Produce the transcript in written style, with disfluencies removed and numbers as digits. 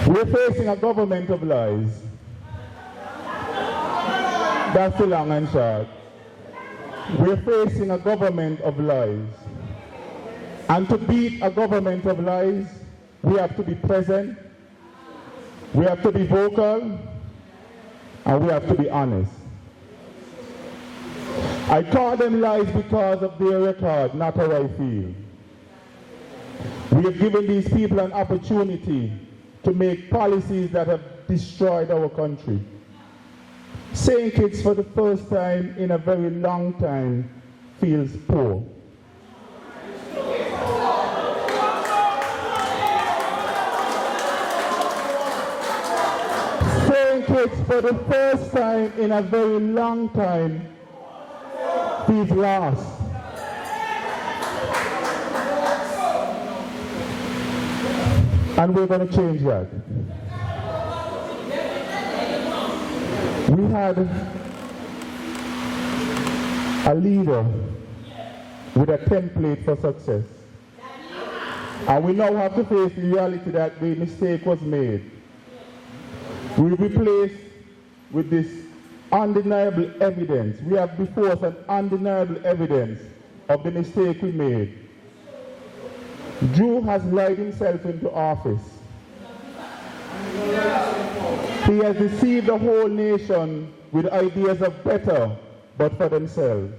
We're facing a government of lies. That's the long and short. We're facing a government of lies. And to beat a government of lies, we have to be present, we have to be vocal, and we have to be honest. I call them lies because of their record, not how I feel. We have given these people an opportunity to make policies that have destroyed our country. St. Kitts, for the first time in a very long time, feels poor. St. Kitts, for the first time in a very long time, feels lost. And we're going to change that. We had a leader with a template for success. And we now have to face the reality that the mistake was made. We'll be placed with this undeniable evidence. We have before us an undeniable evidence of the mistake we made. Drew has lied himself into office. He has deceived the whole nation with ideas of better, but for themselves.